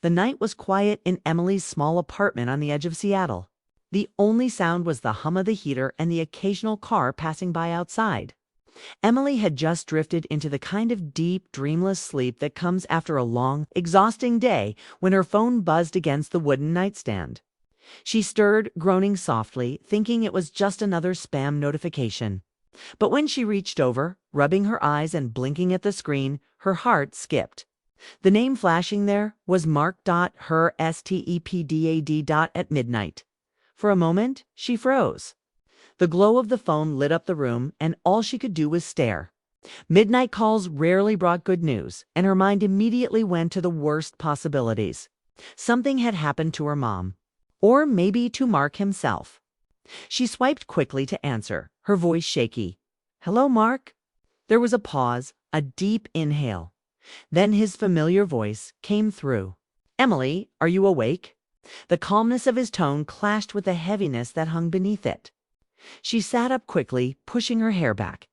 The night was quiet in Emily's small apartment on the edge of Seattle. The only sound was the hum of the heater and the occasional car passing by outside. Emily had just drifted into the kind of deep, dreamless sleep that comes after a long, exhausting day when her phone buzzed against the wooden nightstand. She stirred, groaning softly, thinking it was just another spam notification. But when she reached over, rubbing her eyes and blinking at the screen, her heart skipped. The name flashing there was Mark.her Stepdad at midnight. For a moment, she froze. The glow of the phone lit up the room, and all she could do was stare. Midnight calls rarely brought good news, and her mind immediately went to the worst possibilities. Something had happened to her mom. Or maybe to Mark himself. She swiped quickly to answer, her voice shaky. "Hello, Mark?" There was a pause, a deep inhale. Then his familiar voice came through. "Emily, are you awake?" The calmness of his tone clashed with the heaviness that hung beneath it. She sat up quickly, pushing her hair back.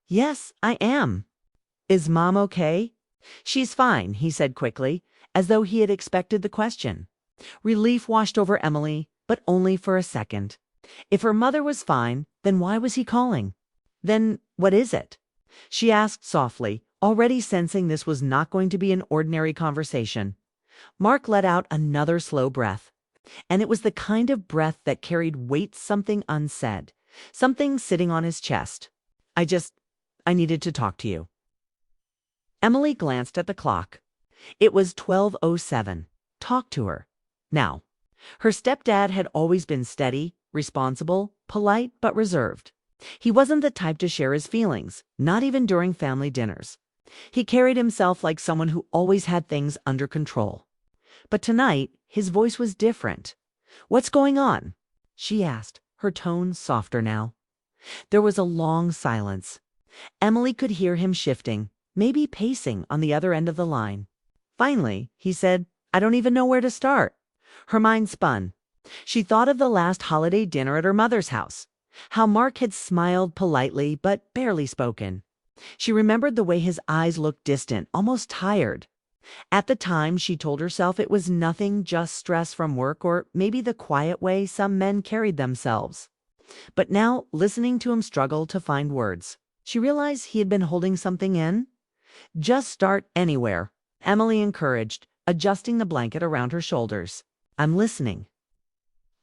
"Yes, I am." "Is Mom okay?" "She's fine," he said quickly, as though he had expected the question. Relief washed over Emily, but only for a second. If her mother was fine, then why was he calling? "Then what is it?" she asked softly, already sensing this was not going to be an ordinary conversation. Mark let out another slow breath. And it was the kind of breath that carried weight, something unsaid, something sitting on his chest. I needed to talk to you." Emily glanced at the clock. It was 12:07. Talk to her. Now, her stepdad had always been steady, responsible, polite, but reserved. He wasn't the type to share his feelings, not even during family dinners. He carried himself like someone who always had things under control. But tonight, his voice was different. "What's going on?" she asked, her tone softer now. There was a long silence. Emily could hear him shifting, maybe pacing on the other end of the line. Finally, he said, "I don't even know where to start." Her mind spun. She thought of the last holiday dinner at her mother's house, how Mark had smiled politely but barely spoken. She remembered the way his eyes looked distant, almost tired. At the time, she told herself it was nothing, just stress from work or maybe the quiet way some men carried themselves. But now, listening to him struggle to find words, she realized he had been holding something in. "Just start anywhere," Emily encouraged, adjusting the blanket around her shoulders. "I'm listening."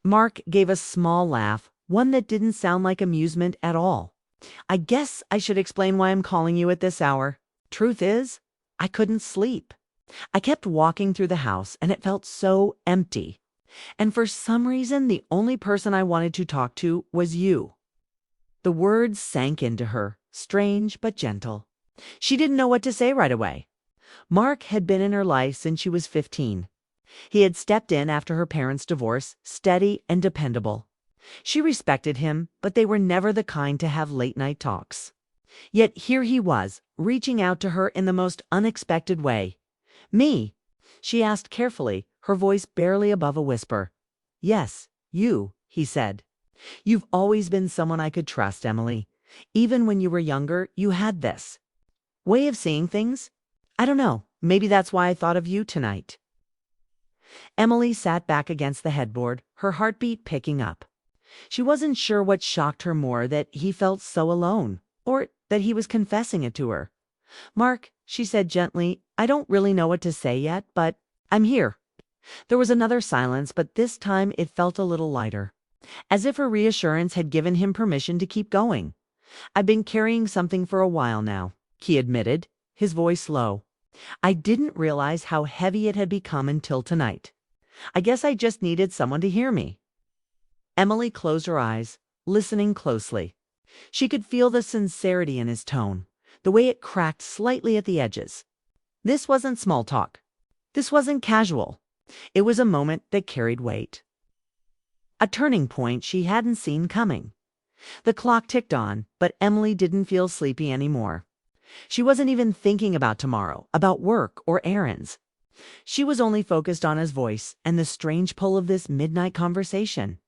Mark gave a small laugh, one that didn't sound like amusement at all. "I guess I should explain why I'm calling you at this hour. Truth is, I couldn't sleep. I kept walking through the house, and it felt so empty. And for some reason, the only person I wanted to talk to was you." The words sank into her, strange but gentle. She didn't know what to say right away. Mark had been in her life since she was 15. He had stepped in after her parents' divorce, steady and dependable. She respected him, but they were never the kind to have late-night talks. Yet here he was, reaching out to her in the most unexpected way. "Me?" she asked carefully, her voice barely above a whisper. "Yes, you," he said. "You've always been someone I could trust, Emily. Even when you were younger, you had this way of seeing things. I don't know, maybe that's why I thought of you tonight." Emily sat back against the headboard, her heartbeat picking up. She wasn't sure what shocked her more, that he felt so alone, or that he was confessing it to her. "Mark," she said gently, "I don't really know what to say yet, but I'm here." There was another silence, but this time it felt a little lighter, as if her reassurance had given him permission to keep going. "I've been carrying something for a while now," he admitted, his voice low. "I didn't realize how heavy it had become until tonight. I guess I just needed someone to hear me." Emily closed her eyes, listening closely. She could feel the sincerity in his tone, the way it cracked slightly at the edges. This wasn't small talk. This wasn't casual. It was a moment that carried weight. A turning point she hadn't seen coming. The clock ticked on, but Emily didn't feel sleepy anymore. She wasn't even thinking about tomorrow, about work or errands. She was only focused on his voice and the strange pull of this midnight conversation.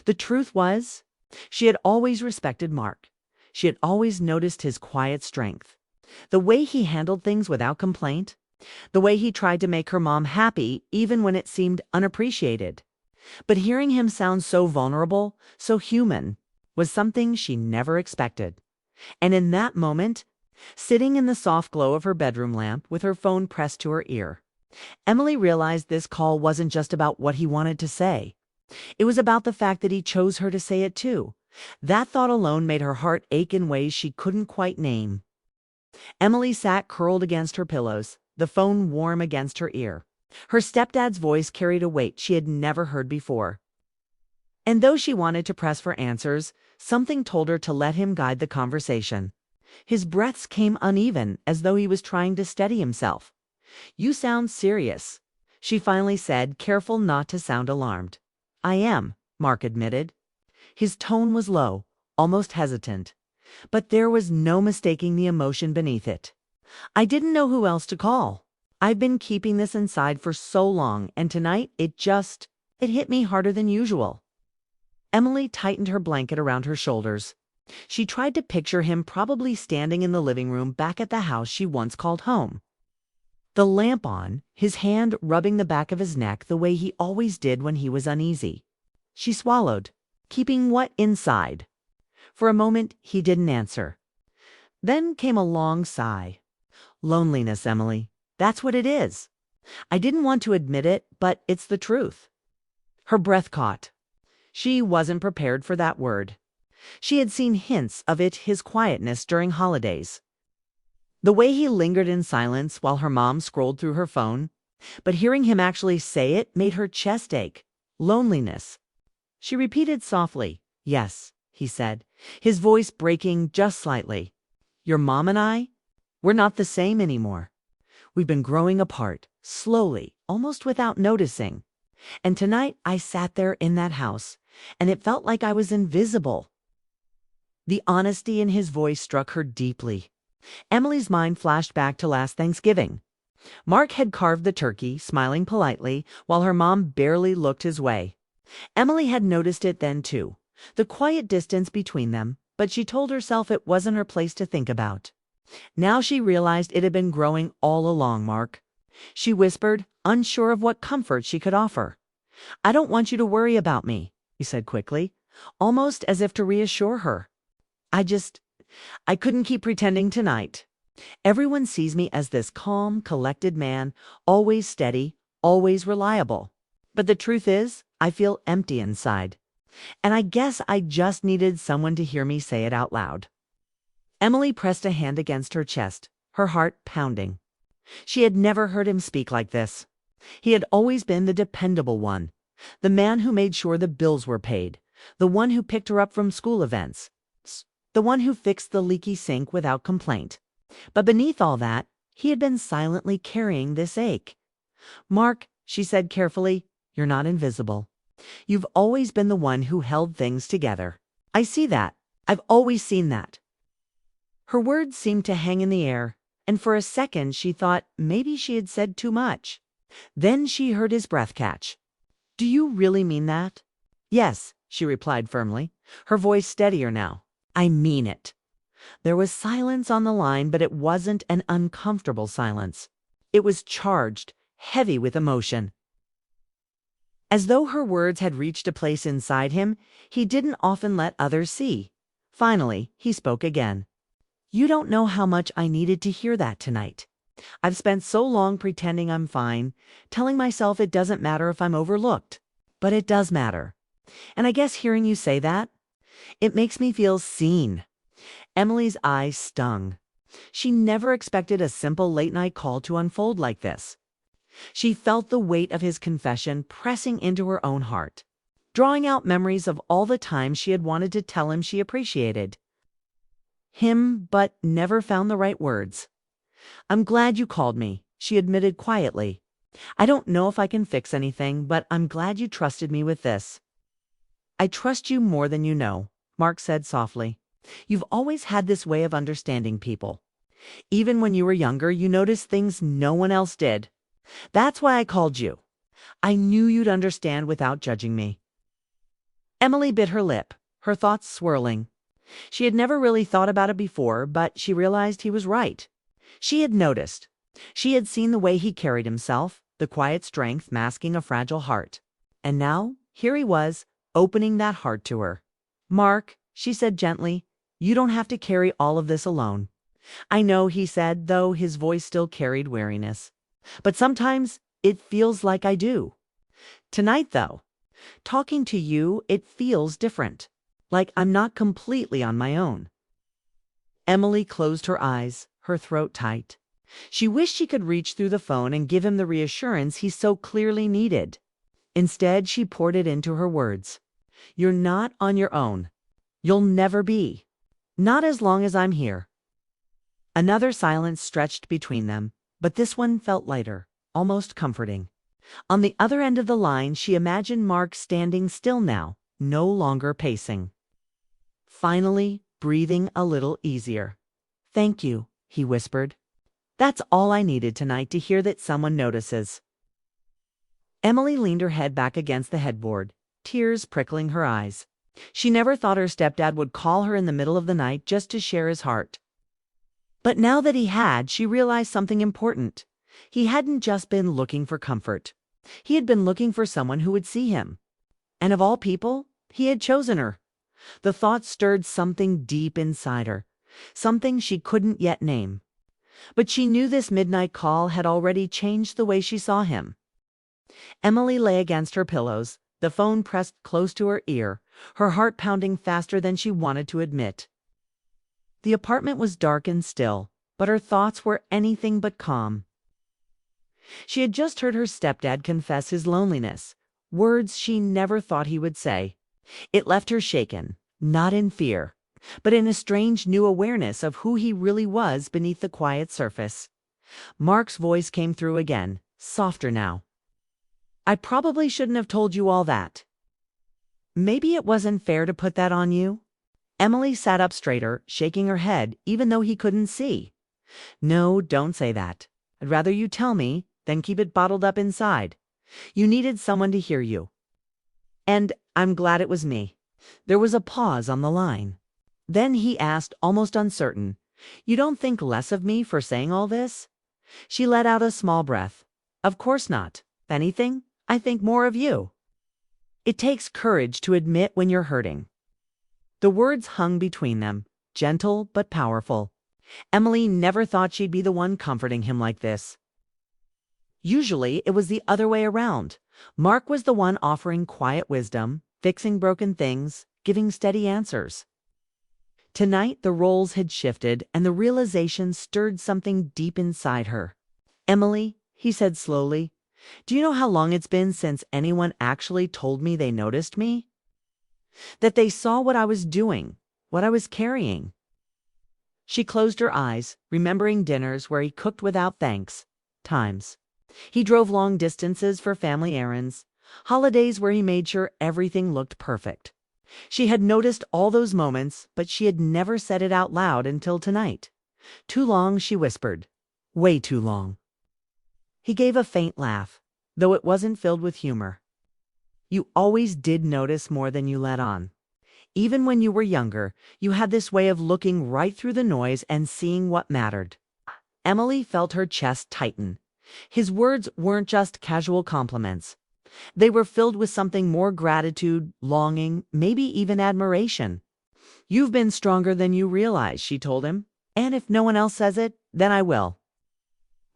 The truth was, she had always respected Mark. She had always noticed his quiet strength, the way he handled things without complaint, The way he tried to make her mom happy even when it seemed unappreciated. But hearing him sound so vulnerable, so human, was something she never expected. And in that moment, sitting in the soft glow of her bedroom lamp with her phone pressed to her ear, Emily realized this call wasn't just about what he wanted to say. It was about the fact that he chose her to say it too. That thought alone made her heart ache in ways she couldn't quite name. Emily sat curled against her pillows, the phone warm against her ear. Her stepdad's voice carried a weight she had never heard before. And though she wanted to press for answers, something told her to let him guide the conversation. His breaths came uneven, as though he was trying to steady himself. "You sound serious," she finally said, careful not to sound alarmed. "I am," Mark admitted. His tone was low, almost hesitant, but there was no mistaking the emotion beneath it. "I didn't know who else to call. I've been keeping this inside for so long, and tonight it hit me harder than usual." Emily tightened her blanket around her shoulders. She tried to picture him probably standing in the living room back at the house she once called home. The lamp on, his hand rubbing the back of his neck the way he always did when he was uneasy. She swallowed, keeping what inside. For a moment, he didn't answer. Then came a long sigh. "Loneliness, Emily. That's what it is. I didn't want to admit it, but it's the truth." Her breath caught. She wasn't prepared for that word. She had seen hints of it, his quietness during holidays. The way he lingered in silence while her mom scrolled through her phone. But hearing him actually say it made her chest ache. Loneliness. She repeated softly. "Yes," he said, his voice breaking just slightly. "Your mom and I, we're not the same anymore. We've been growing apart, slowly, almost without noticing. And tonight I sat there in that house, and it felt like I was invisible." The honesty in his voice struck her deeply. Emily's mind flashed back to last Thanksgiving. Mark had carved the turkey, smiling politely, while her mom barely looked his way. Emily had noticed it then too, the quiet distance between them, but she told herself it wasn't her place to think about. Now she realized it had been growing all along, Mark. She whispered, unsure of what comfort she could offer. "I don't want you to worry about me," he said quickly, almost as if to reassure her. I couldn't keep pretending tonight. Everyone sees me as this calm, collected man, always steady, always reliable. But the truth is, I feel empty inside. And I guess I just needed someone to hear me say it out loud." Emily pressed a hand against her chest, her heart pounding. She had never heard him speak like this. He had always been the dependable one, the man who made sure the bills were paid, the one who picked her up from school events, the one who fixed the leaky sink without complaint. But beneath all that, he had been silently carrying this ache. "Mark," she said carefully, "you're not invisible. You've always been the one who held things together. I see that. I've always seen that." Her words seemed to hang in the air, and for a second she thought maybe she had said too much. Then she heard his breath catch. "Do you really mean that?" "Yes," she replied firmly, her voice steadier now. "I mean it." There was silence on the line, but it wasn't an uncomfortable silence. It was charged, heavy with emotion. As though her words had reached a place inside him he didn't often let others see. Finally, he spoke again. "You don't know how much I needed to hear that tonight. I've spent so long pretending I'm fine, telling myself it doesn't matter if I'm overlooked. But it does matter. And I guess hearing you say that, it makes me feel seen." Emily's eyes stung. She never expected a simple late-night call to unfold like this. She felt the weight of his confession pressing into her own heart, drawing out memories of all the times she had wanted to tell him she appreciated him, but never found the right words. "I'm glad you called me," she admitted quietly. "I don't know if I can fix anything, but I'm glad you trusted me with this." "I trust you more than you know," Mark said softly. "You've always had this way of understanding people. Even when you were younger, you noticed things no one else did. That's why I called you. I knew you'd understand without judging me." Emily bit her lip, her thoughts swirling. She had never really thought about it before, but she realized he was right. She had noticed. She had seen the way he carried himself, the quiet strength masking a fragile heart. And now, here he was, opening that heart to her. "Mark," she said gently, "you don't have to carry all of this alone." "I know," he said, though his voice still carried weariness. "But sometimes it feels like I do. Tonight, though, talking to you, it feels different. Like I'm not completely on my own." Emily closed her eyes, her throat tight. She wished she could reach through the phone and give him the reassurance he so clearly needed. Instead, she poured it into her words. "You're not on your own. You'll never be. Not as long as I'm here." Another silence stretched between them, but this one felt lighter, almost comforting. On the other end of the line, she imagined Mark standing still now, no longer pacing. Finally, breathing a little easier. "Thank you," he whispered. "That's all I needed tonight to hear that someone notices." Emily leaned her head back against the headboard, tears prickling her eyes. She never thought her stepdad would call her in the middle of the night just to share his heart. But now that he had, she realized something important. He hadn't just been looking for comfort. He had been looking for someone who would see him. And of all people, he had chosen her. The thought stirred something deep inside her, something she couldn't yet name. But she knew this midnight call had already changed the way she saw him. Emily lay against her pillows, the phone pressed close to her ear, her heart pounding faster than she wanted to admit. The apartment was dark and still, but her thoughts were anything but calm. She had just heard her stepdad confess his loneliness, words she never thought he would say. It left her shaken, not in fear, but in a strange new awareness of who he really was beneath the quiet surface. Mark's voice came through again, softer now. "I probably shouldn't have told you all that." "Maybe it wasn't fair to put that on you?" Emily sat up straighter, shaking her head, even though he couldn't see. "No, don't say that. I'd rather you tell me than keep it bottled up inside. You needed someone to hear you. And I'm glad it was me." There was a pause on the line. Then he asked, almost uncertain, "You don't think less of me for saying all this?" She let out a small breath. "Of course not. If anything, I think more of you. It takes courage to admit when you're hurting." The words hung between them, gentle but powerful. Emily never thought she'd be the one comforting him like this. Usually, it was the other way around. Mark was the one offering quiet wisdom, fixing broken things, giving steady answers. Tonight, the roles had shifted, and the realization stirred something deep inside her. "Emily," he said slowly, "do you know how long it's been since anyone actually told me they noticed me? That they saw what I was doing, what I was carrying?" She closed her eyes, remembering dinners where he cooked without thanks, times he drove long distances for family errands, holidays where he made sure everything looked perfect. She had noticed all those moments, but she had never said it out loud until tonight. "Too long," she whispered. "Way too long." He gave a faint laugh, though it wasn't filled with humor. "You always did notice more than you let on. Even when you were younger, you had this way of looking right through the noise and seeing what mattered." Emily felt her chest tighten. His words weren't just casual compliments. They were filled with something more: gratitude, longing, maybe even admiration. "You've been stronger than you realize," she told him. "And if no one else says it, then I will.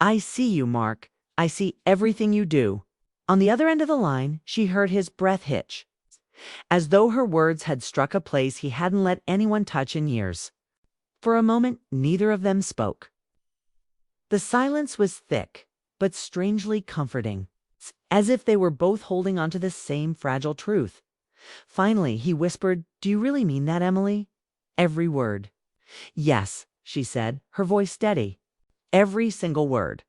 I see you, Mark. I see everything you do." On the other end of the line, she heard his breath hitch, as though her words had struck a place he hadn't let anyone touch in years. For a moment, neither of them spoke. The silence was thick, but strangely comforting, as if they were both holding onto the same fragile truth. Finally, he whispered, "Do you really mean that, Emily?" "Every word." "Yes," she said, her voice steady. "Every single word."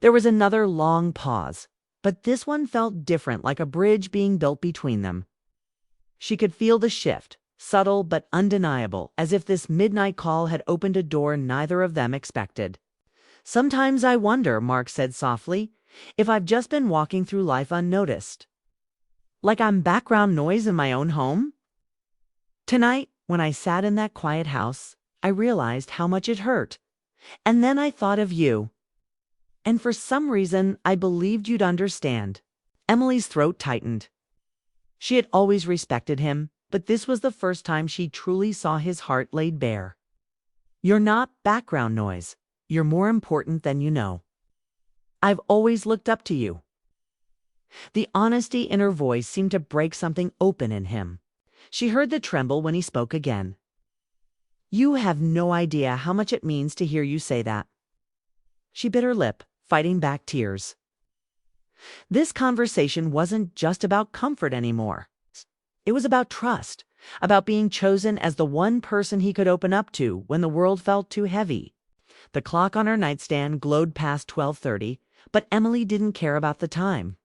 There was another long pause, but this one felt different, like a bridge being built between them. She could feel the shift, subtle but undeniable, as if this midnight call had opened a door neither of them expected. "Sometimes I wonder," Mark said softly, "if I've just been walking through life unnoticed. Like I'm background noise in my own home." Tonight, when I sat in that quiet house, I realized how much it hurt. And then I thought of you. And for some reason, I believed you'd understand. Emily's throat tightened. She had always respected him, but this was the first time she truly saw his heart laid bare. You're not background noise. You're more important than you know. I've always looked up to you. The honesty in her voice seemed to break something open in him. She heard the tremble when he spoke again. You have no idea how much it means to hear you say that. She bit her lip, fighting back tears. This conversation wasn't just about comfort anymore. It was about trust, about being chosen as the one person he could open up to when the world felt too heavy. The clock on her nightstand glowed past 12:30, but Emily didn't care about the time.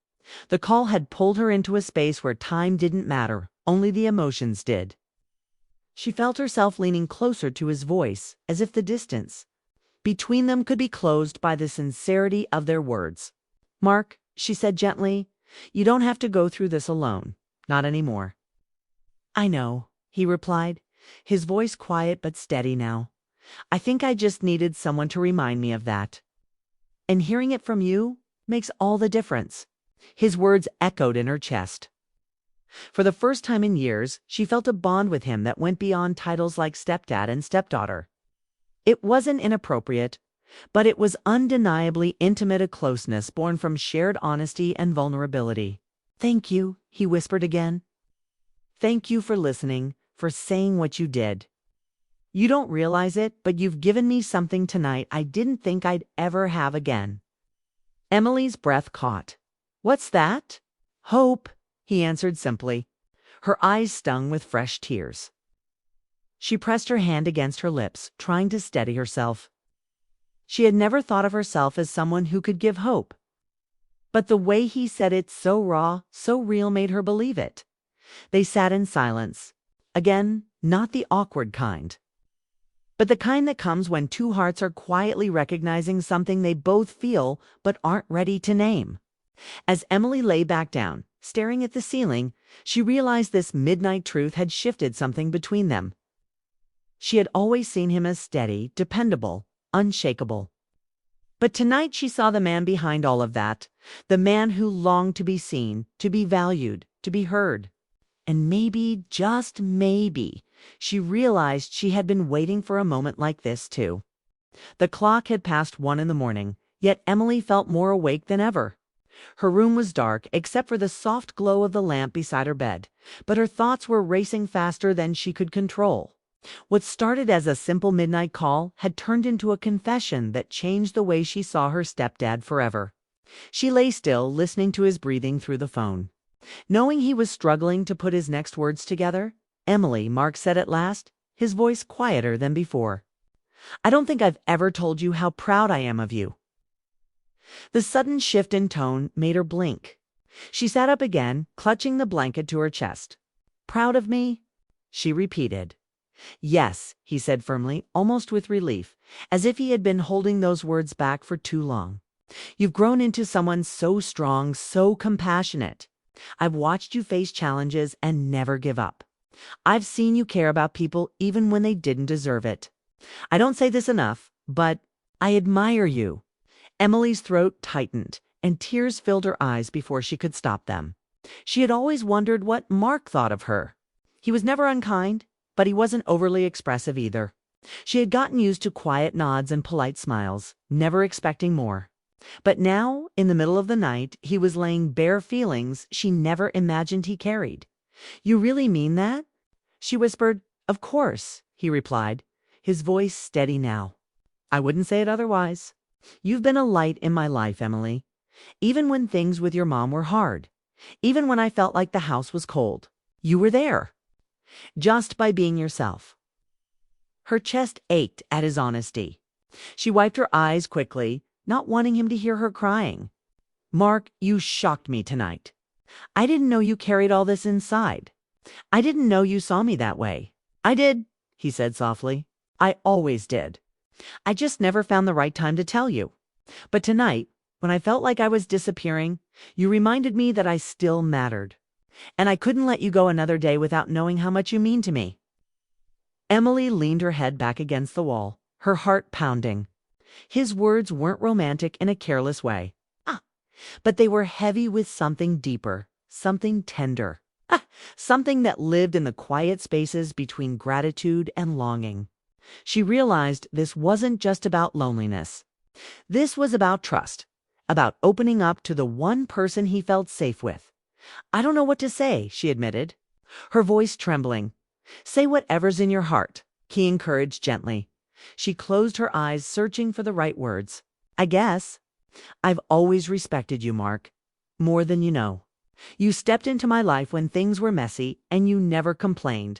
The call had pulled her into a space where time didn't matter, only the emotions did. She felt herself leaning closer to his voice, as if the distance between them could be closed by the sincerity of their words. Mark, she said gently, you don't have to go through this alone. Not anymore. I know, he replied, his voice quiet but steady now. I think I just needed someone to remind me of that. And hearing it from you makes all the difference. His words echoed in her chest. For the first time in years, she felt a bond with him that went beyond titles like stepdad and stepdaughter. It wasn't inappropriate, but it was undeniably intimate, a closeness born from shared honesty and vulnerability. Thank you, he whispered again. Thank you for listening, for saying what you did. You don't realize it, but you've given me something tonight I didn't think I'd ever have again. Emily's breath caught. What's that? Hope, he answered simply. Her eyes stung with fresh tears. She pressed her hand against her lips, trying to steady herself. She had never thought of herself as someone who could give hope. But the way he said it, so raw, so real, made her believe it. They sat in silence. Again, not the awkward kind, but the kind that comes when two hearts are quietly recognizing something they both feel but aren't ready to name. As Emily lay back down, staring at the ceiling, she realized this midnight truth had shifted something between them. She had always seen him as steady, dependable, unshakable. But tonight she saw the man behind all of that, the man who longed to be seen, to be valued, to be heard. And maybe, just maybe, she realized she had been waiting for a moment like this too. The clock had passed 1 a.m, yet Emily felt more awake than ever. Her room was dark except for the soft glow of the lamp beside her bed, but her thoughts were racing faster than she could control. What started as a simple midnight call had turned into a confession that changed the way she saw her stepdad forever. She lay still, listening to his breathing through the phone. Knowing he was struggling to put his next words together, Emily, Mark said at last, his voice quieter than before. I don't think I've ever told you how proud I am of you. The sudden shift in tone made her blink. She sat up again, clutching the blanket to her chest. Proud of me? She repeated. Yes, he said firmly, almost with relief, as if he had been holding those words back for too long. You've grown into someone so strong, so compassionate. I've watched you face challenges and never give up. I've seen you care about people even when they didn't deserve it. I don't say this enough, but I admire you. Emily's throat tightened, and tears filled her eyes before she could stop them. She had always wondered what Mark thought of her. He was never unkind, but he wasn't overly expressive either. She had gotten used to quiet nods and polite smiles, never expecting more. But now, in the middle of the night, he was laying bare feelings she never imagined he carried. You really mean that? She whispered. Of course, he replied, his voice steady now. I wouldn't say it otherwise. You've been a light in my life, Emily. Even when things with your mom were hard. Even when I felt like the house was cold. You were there. Just by being yourself. Her chest ached at his honesty. She wiped her eyes quickly, not wanting him to hear her crying. Mark, you shocked me tonight. I didn't know you carried all this inside. I didn't know you saw me that way. I did, he said softly. I always did. I just never found the right time to tell you. But tonight, when I felt like I was disappearing, you reminded me that I still mattered. And I couldn't let you go another day without knowing how much you mean to me. Emily leaned her head back against the wall, her heart pounding. His words weren't romantic in a careless way. But they were heavy with something deeper, something tender. Something that lived in the quiet spaces between gratitude and longing. She realized this wasn't just about loneliness. This was about trust, about opening up to the one person he felt safe with. "I don't know what to say," she admitted, her voice trembling. "Say whatever's in your heart," he encouraged gently. She closed her eyes, searching for the right words. "I guess. I've always respected you, Mark. More than you know. You stepped into my life when things were messy, and you never complained.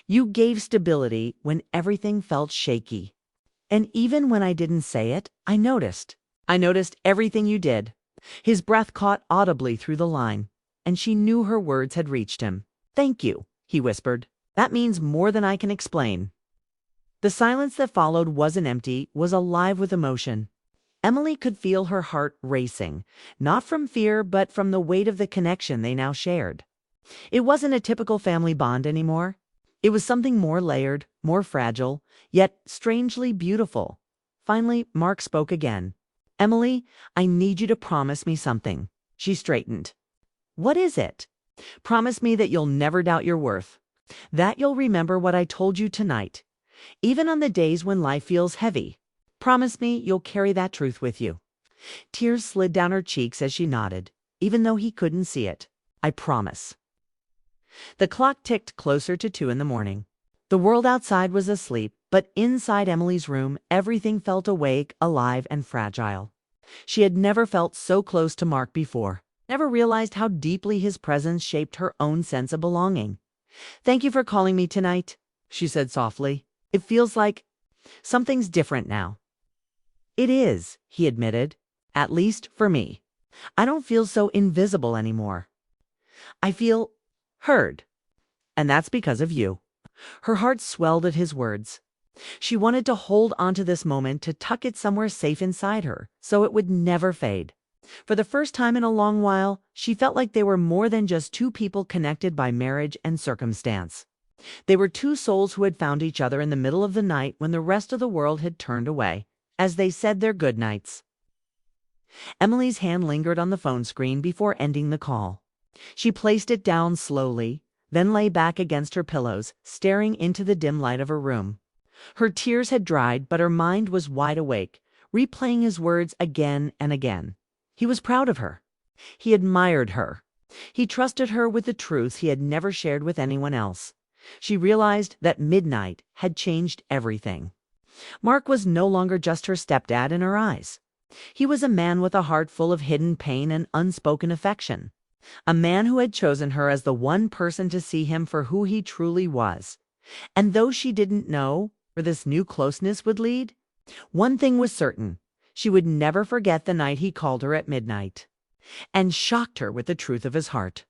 You gave stability when everything felt shaky. And even when I didn't say it, I noticed. I noticed everything you did." His breath caught audibly through the line, and she knew her words had reached him. "Thank you," he whispered. "That means more than I can explain." The silence that followed wasn't empty, was alive with emotion. Emily could feel her heart racing, not from fear, but from the weight of the connection they now shared. It wasn't a typical family bond anymore. It was something more layered, more fragile, yet strangely beautiful. Finally, Mark spoke again. "Emily, I need you to promise me something." She straightened. "What is it?" "Promise me that you'll never doubt your worth. That you'll remember what I told you tonight, even on the days when life feels heavy. Promise me you'll carry that truth with you." Tears slid down her cheeks as she nodded, even though he couldn't see it. "I promise." The clock ticked closer to 2 in the morning. The world outside was asleep, but inside Emily's room, everything felt awake, alive, and fragile. She had never felt so close to Mark before, never realized how deeply his presence shaped her own sense of belonging. "Thank you for calling me tonight," she said softly. "It feels like something's different now." "It is," he admitted. "At least for me. I don't feel so invisible anymore. I feel heard. And that's because of you." Her heart swelled at his words. She wanted to hold onto this moment, to tuck it somewhere safe inside her, so it would never fade. For the first time in a long while, she felt like they were more than just two people connected by marriage and circumstance. They were two souls who had found each other in the middle of the night when the rest of the world had turned away, as they said their goodnights. Emily's hand lingered on the phone screen before ending the call. She placed it down slowly, then lay back against her pillows, staring into the dim light of her room. Her tears had dried, but her mind was wide awake, replaying his words again and again. He was proud of her. He admired her. He trusted her with the truths he had never shared with anyone else. She realized that midnight had changed everything. Mark was no longer just her stepdad in her eyes. He was a man with a heart full of hidden pain and unspoken affection. A man who had chosen her as the one person to see him for who he truly was. And though she didn't know where this new closeness would lead, one thing was certain: she would never forget the night he called her at midnight and shocked her with the truth of his heart.